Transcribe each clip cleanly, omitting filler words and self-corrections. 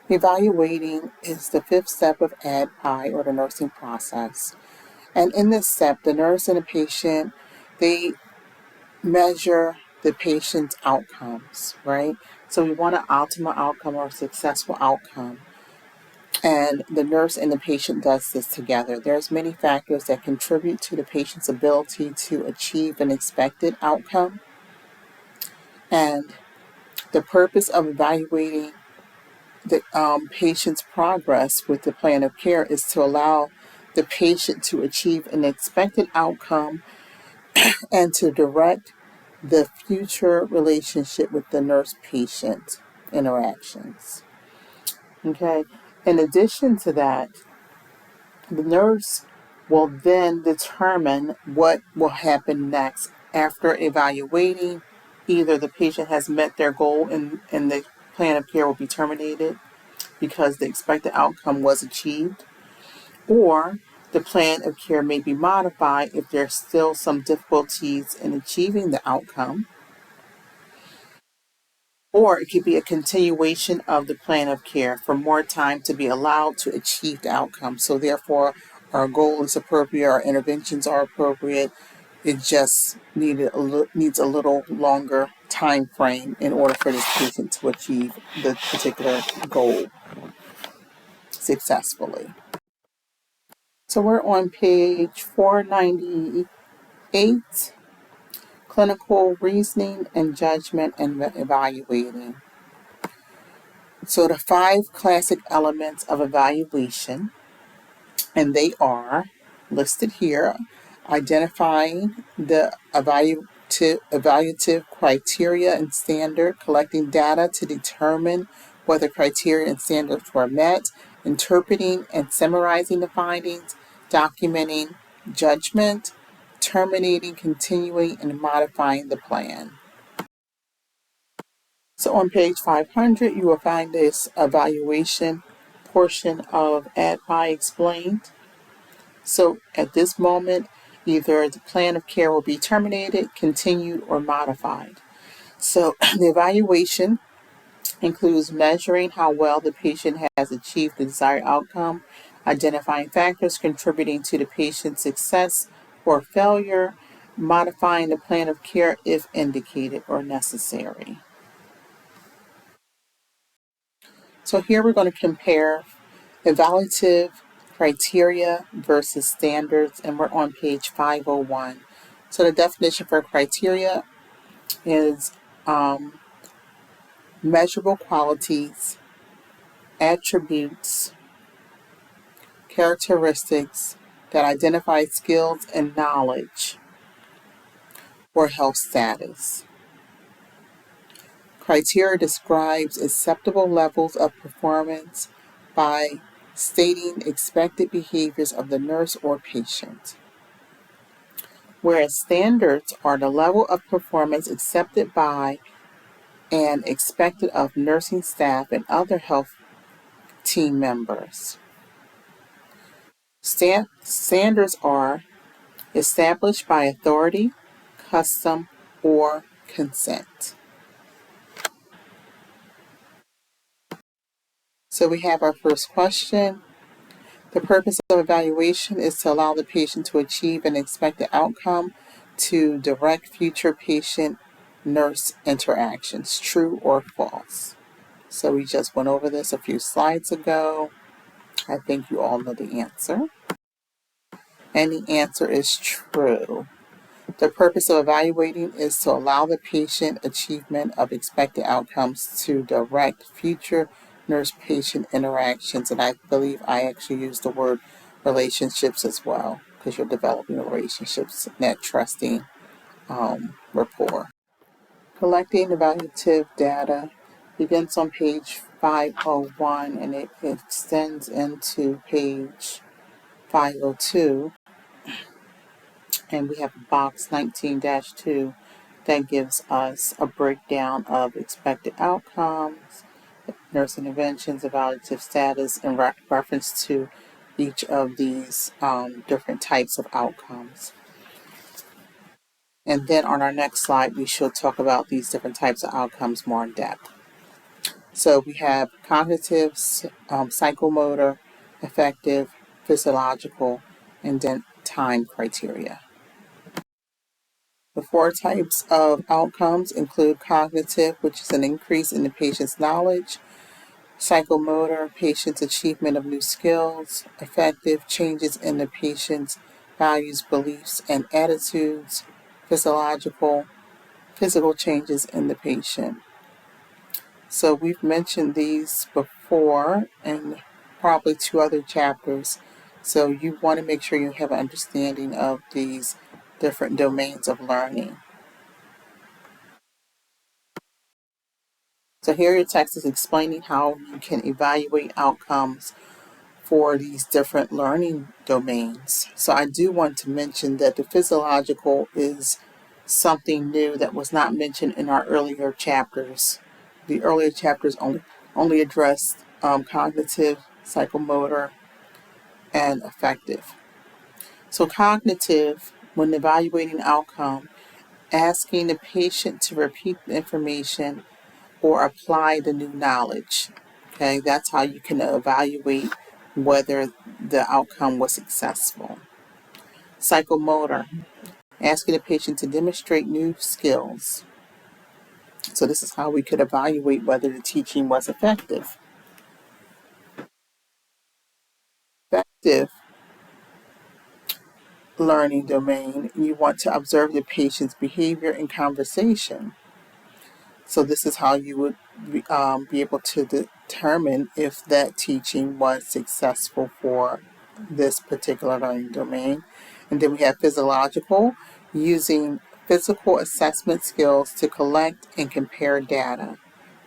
Evaluating is the fifth step of ADPIE, or the nursing process. And in this step, the nurse and the patient, they measure the patient's outcomes, right? So we want an optimal outcome or a successful outcome. And the nurse and the patient does this together. There's many factors that contribute to the patient's ability to achieve an expected outcome. And the purpose of evaluating the patient's progress with the plan of care is to allow the patient to achieve an expected outcome and to direct the future relationship with the nurse-patient interactions. Okay. In addition to that, the nurse will then determine what will happen next after evaluating. Either the patient has met their goal and the plan of care will be terminated because the expected outcome was achieved, or the plan of care may be modified if there's still some difficulties in achieving the outcome, or it could be a continuation of the plan of care for more time to be allowed to achieve the outcome. So therefore, our goal is appropriate, our interventions are appropriate. It just needs a little longer time frame in order for this patient to achieve the particular goal successfully. So we're on page 498, clinical reasoning and judgment and evaluating. So the 5 classic elements of evaluation, and they are listed here: identifying the evaluative criteria and standard, collecting data to determine whether criteria and standards were met, interpreting and summarizing the findings, documenting judgment, terminating, continuing, and modifying the plan. So on page 500, you will find this evaluation portion of ADPIE explained. So at this moment, either the plan of care will be terminated, continued, or modified. So the evaluation includes measuring how well the patient has achieved the desired outcome, identifying factors contributing to the patient's success or failure, modifying the plan of care if indicated or necessary. So here we're going to compare evaluative criteria versus standards, and we're on page 501. So the definition for criteria is measurable qualities, attributes, characteristics that identify skills and knowledge or health status. Criteria describes acceptable levels of performance by stating expected behaviors of the nurse or patient, whereas standards are the level of performance accepted by and expected of nursing staff and other health team members. Standards are established by authority, custom, or consent. So we have our first question. The purpose of evaluation is to allow the patient to achieve an expected outcome to direct future patient-nurse interactions, true or false. So we just went over this a few slides ago. I think you all know the answer. And the answer is true. The purpose of evaluating is to allow the patient achievement of expected outcomes to direct future nurse-patient interactions. And I believe I actually used the word relationships as well, because you're developing relationships, that trusting rapport. Collecting evaluative data begins on page 501 and it extends into page 502. And we have box 19-2 that gives us a breakdown of expected outcomes, nurse interventions, evaluative status, in reference to each of these different types of outcomes. And then on our next slide, we shall talk about these different types of outcomes more in depth. So we have cognitive, psychomotor, affective, physiological, and then time criteria. The four types of outcomes include cognitive, which is an increase in the patient's knowledge; psychomotor, patient's achievement of new skills; affective, changes in the patient's values, beliefs, and attitudes; physiological, physical changes in the patient. So we've mentioned these before in probably two other chapters. So you want to make sure you have an understanding of these different domains of learning. So here your text is explaining how you can evaluate outcomes for these different learning domains. So I do want to mention that the physiological is something new that was not mentioned in our earlier chapters. The earlier chapters only addressed cognitive, psychomotor, and affective. So cognitive, when evaluating outcome, asking the patient to repeat the information or apply the new knowledge. Okay, that's how you can evaluate whether the outcome was successful. Psychomotor, asking the patient to demonstrate new skills. So this is how we could evaluate whether the teaching was effective. Effective learning domain, you want to observe the patient's behavior and conversation. So this is how you would be able to determine if that teaching was successful for this particular learning domain. And then we have physiological, using physical assessment skills to collect and compare data.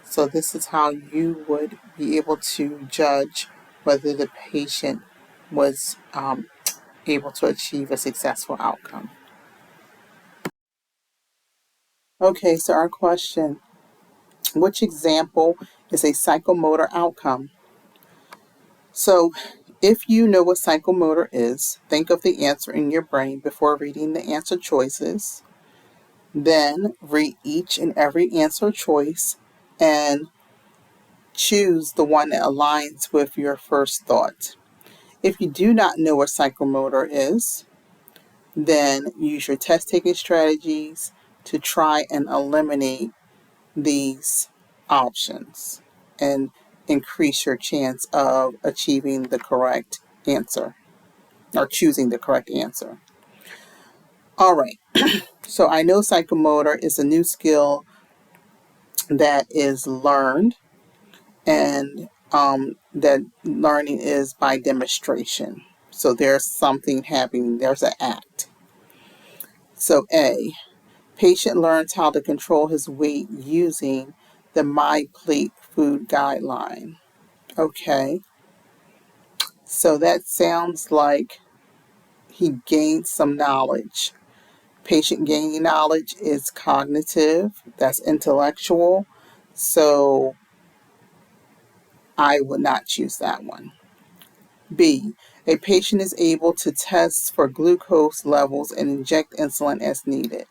So this is how you would be able to judge whether the patient was able to achieve a successful outcome. Okay, so our question: which example is a psychomotor outcome? So, if you know what psychomotor is, think of the answer in your brain before reading the answer choices. Then read each and every answer choice and choose the one that aligns with your first thought. If you do not know what psychomotor is, then use your test taking strategies to try and eliminate these options and increase your chance of achieving the correct answer or choosing the correct answer. All right, so I know psychomotor is a new skill that is learned, and that learning is by demonstration. So there's something happening, there's an act. So A, patient learns how to control his weight using the My Plate food guideline. Okay, so that sounds like he gained some knowledge. Patient gaining knowledge is cognitive, that's intellectual. So I would not choose that one. B, a patient is able to test for glucose levels and inject insulin as needed.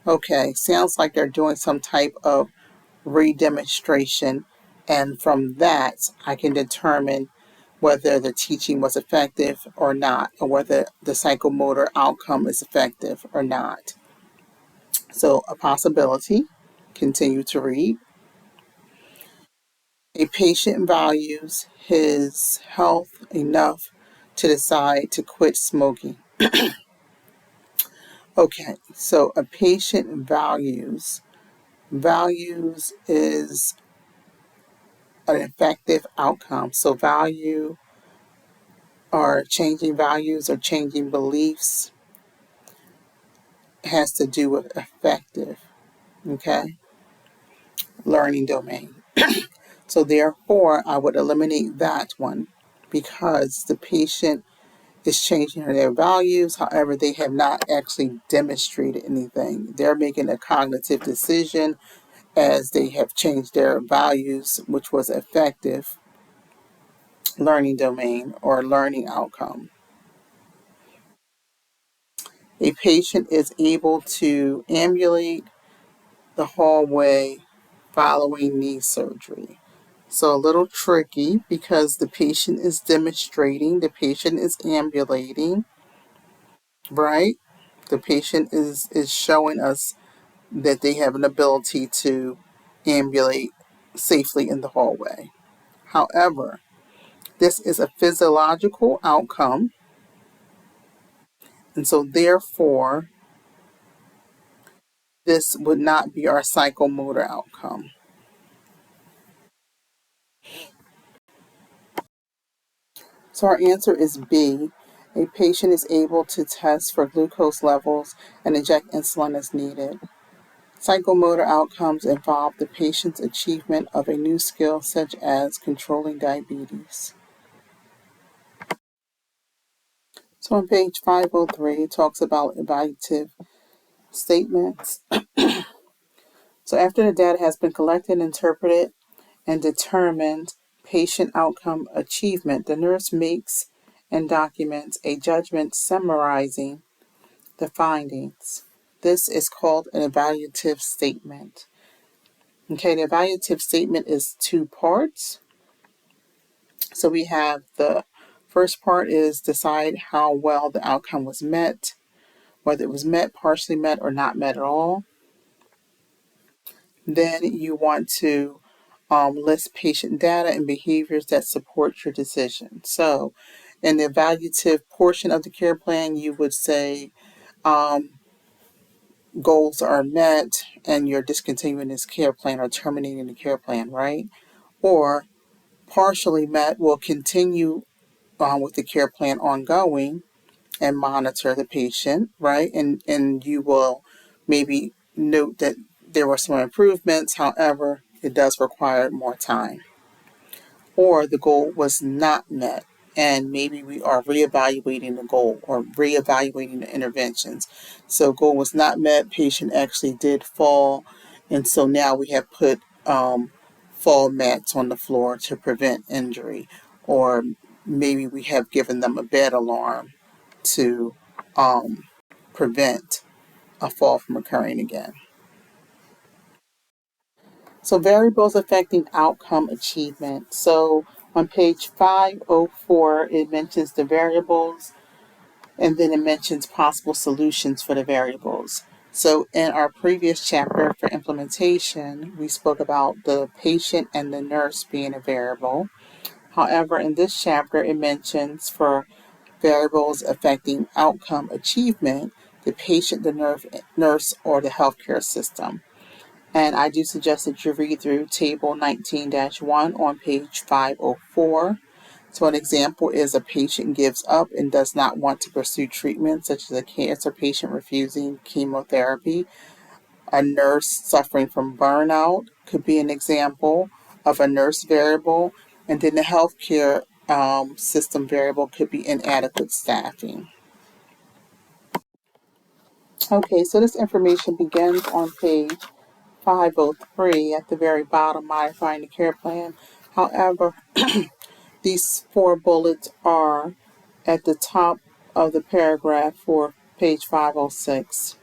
Okay, sounds like they're doing some type of redemonstration, and from that, I can determine whether the teaching was effective or not, or whether the psychomotor outcome is effective or not. So, a possibility, continue to read. A patient values his health enough to decide to quit smoking. Okay, so a patient values is an effective outcome. So value or changing values or changing beliefs has to do with effective, okay, learning domain. So therefore, I would eliminate that one because the patient is changing their values. However, they have not actually demonstrated anything. They're making a cognitive decision as they have changed their values, which was effective learning domain or learning outcome. A patient is able to ambulate the hallway following knee surgery. So a little tricky because the patient is demonstrating, the patient is ambulating, right? The patient is showing us that they have an ability to ambulate safely in the hallway. However, this is a physiological outcome, and so therefore, this would not be our psychomotor outcome. So our answer is B. A patient is able to test for glucose levels and inject insulin as needed. Psychomotor outcomes involve the patient's achievement of a new skill such as controlling diabetes. So on page 503, it talks about evaluative statements. So after the data has been collected, interpreted, and determined patient outcome achievement, the nurse makes and documents a judgment summarizing the findings. This is called an evaluative statement. Okay, the evaluative statement is two parts. So we have the first part is decide how well the outcome was met, whether it was met, partially met, or not met at all. Then you want to list patient data and behaviors that support your decision. So in the evaluative portion of the care plan, you would say goals are met and you're discontinuing this care plan or terminating the care plan, right? Or partially met will continue with the care plan ongoing and monitor the patient, right? And you will maybe note that there were some improvements, however, it does require more time. Or the goal was not met, and maybe we are reevaluating the goal or reevaluating the interventions. So goal was not met, patient actually did fall, and so now we have put fall mats on the floor to prevent injury, or maybe we have given them a bed alarm to prevent a fall from occurring again. So variables affecting outcome achievement. So on page 504, it mentions the variables and then it mentions possible solutions for the variables. So in our previous chapter for implementation, we spoke about the patient and the nurse being a variable. However, in this chapter, it mentions for variables affecting outcome achievement, the patient, the nurse, or the healthcare system. And I do suggest that you read through table 19-1 on page 504. So an example is a patient gives up and does not want to pursue treatment, such as a cancer patient refusing chemotherapy. A nurse suffering from burnout could be an example of a nurse variable. And then the healthcare system variable could be inadequate staffing. Okay, so this information begins on page 503 at the very bottom, modifying the care plan. However, these four bullets are at the top of the paragraph for page 506.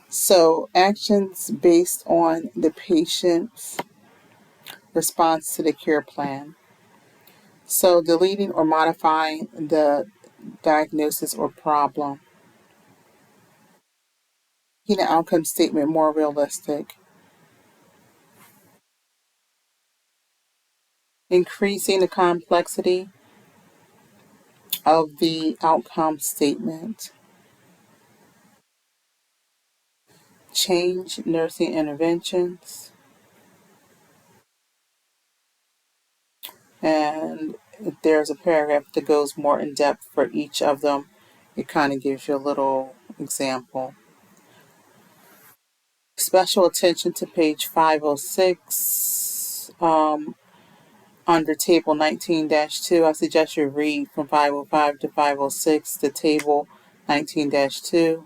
So, actions based on the patient's response to the care plan. So, deleting or modifying the diagnosis or problem, making the outcome statement more realistic, increasing the complexity of the outcome statement, change nursing interventions, and if there's a paragraph that goes more in depth for each of them, it kind of gives you a little example. Special attention to page 506 under table 19-2. I suggest you read from 505 to 506. The table 19-2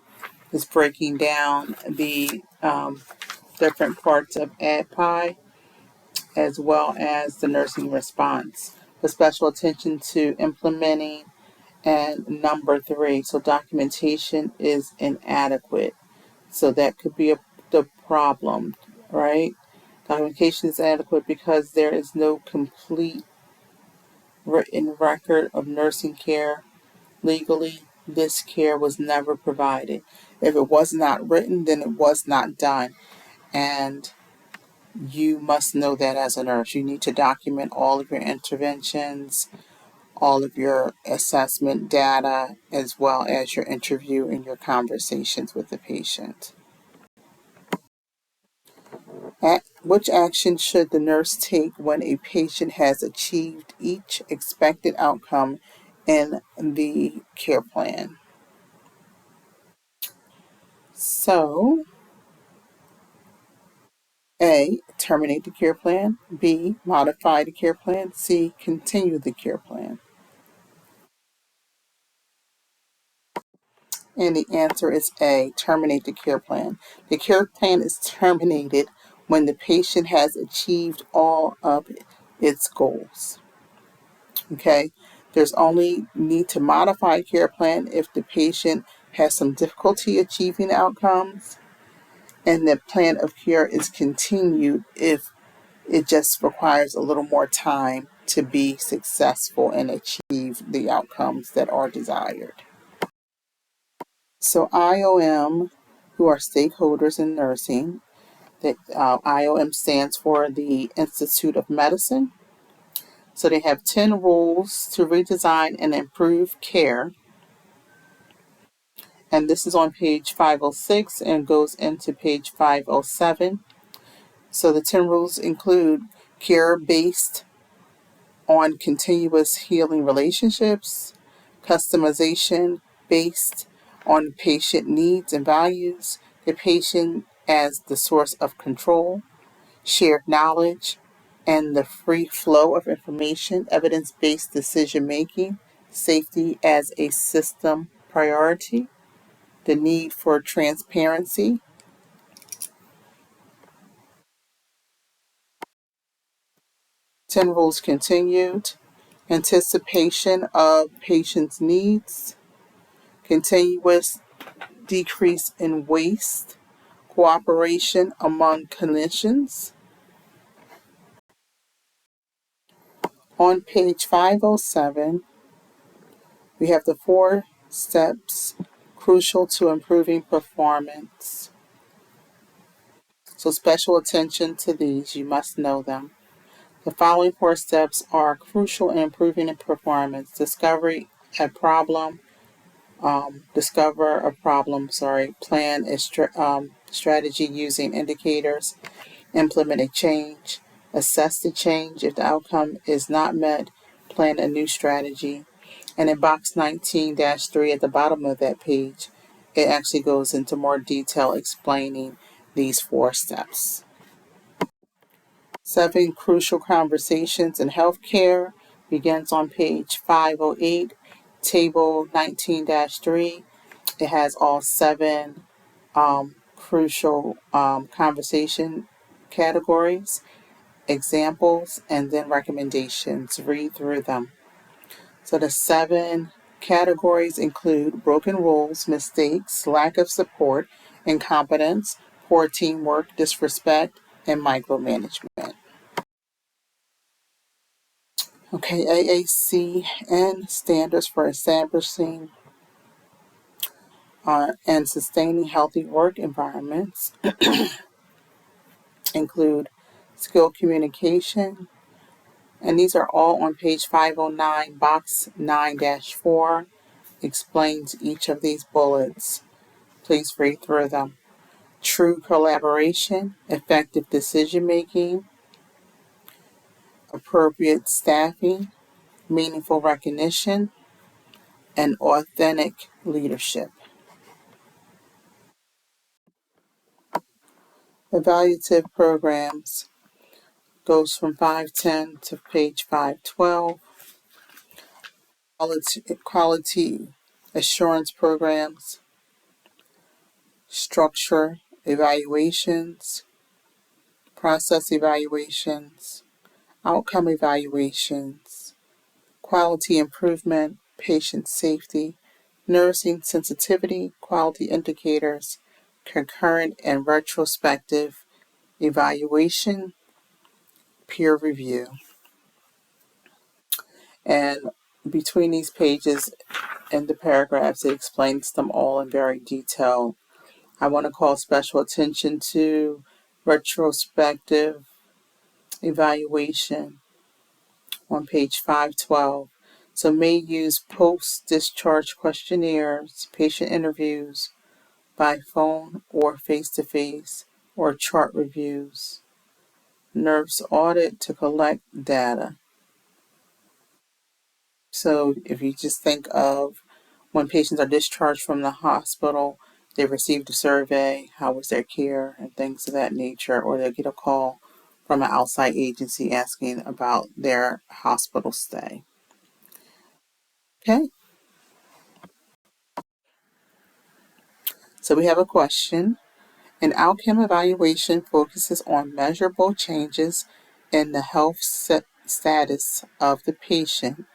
is breaking down the different parts of ADPIE as well as the nursing response. With special attention to implementing and number 3, so documentation is inadequate. So that could be the problem, right? Documentation is adequate because there is no complete written record of nursing care. Legally, this care was never provided. If it was not written, then it was not done. And you must know that as a nurse. You need to document all of your interventions, all of your assessment data, as well as your interview and your conversations with the patient. Which action should the nurse take when a patient has achieved each expected outcome in the care plan? So, A, terminate the care plan. B, modify the care plan. C, continue the care plan. And the answer is A, terminate the care plan. The care plan is terminated when the patient has achieved all of its goals. Okay? There's only need to modify a care plan if the patient has some difficulty achieving outcomes, and the plan of care is continued if it just requires a little more time to be successful and achieve the outcomes that are desired. So IOM, who are stakeholders in nursing, that IOM stands for the Institute of Medicine. So they have 10 rules to redesign and improve care. And this is on page 506 and goes into page 507. So the 10 rules include care based on continuous healing relationships, customization based on patient needs and values, the patient as the source of control, shared knowledge, and the free flow of information, evidence based decision making, safety as a system priority, the need for transparency, 10 rules continued, anticipation of patients' needs, continuous decrease in waste, cooperation among clinicians. On page 507, we have the 4 steps crucial to improving performance. So special attention to these, you must know them. The following 4 steps are crucial in improving performance. Plan a strategy using indicators, implement a change, assess the change. If the outcome is not met, plan a new strategy. And in box 19-3 at the bottom of that page, it actually goes into more detail explaining these 4 steps. 7 crucial conversations in healthcare begins on page 508, table 19-3. It has all 7 crucial conversation categories, examples, and then recommendations. Read through them. So the 7 categories include broken rules, mistakes, lack of support, incompetence, poor teamwork, disrespect, and micromanagement. Okay, AACN standards for establishing and sustaining healthy work environments include skill communication, and these are all on page 509, box 9-4, explains each of these bullets. Please read through them. True collaboration, effective decision making, appropriate staffing, meaningful recognition, and authentic leadership. Evaluative programs goes from 510 to page 512. Quality assurance programs, structure evaluations, process evaluations, outcome evaluations, quality improvement, patient safety, nursing sensitivity, quality indicators, concurrent and retrospective evaluation, peer review. And between these pages and the paragraphs, it explains them all in very detail. I want to call special attention to retrospective evaluation on page 512. So may use post-discharge questionnaires, patient interviews by phone or face-to-face, or chart reviews. Nurse audit to collect data. So if you just think of when patients are discharged from the hospital, they received a survey, how was their care, and things of that nature, or they'll get a call from an outside agency asking about their hospital stay. Okay, so we have a question. An outcome evaluation focuses on measurable changes in the health status of the patient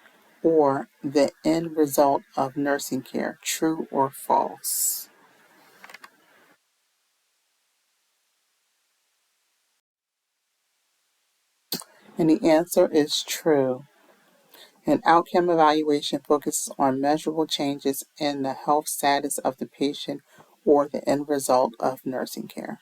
or the end result of nursing care. True or false? And the answer is true. An outcome evaluation focuses on measurable changes in the health status of the patient or the end result of nursing care.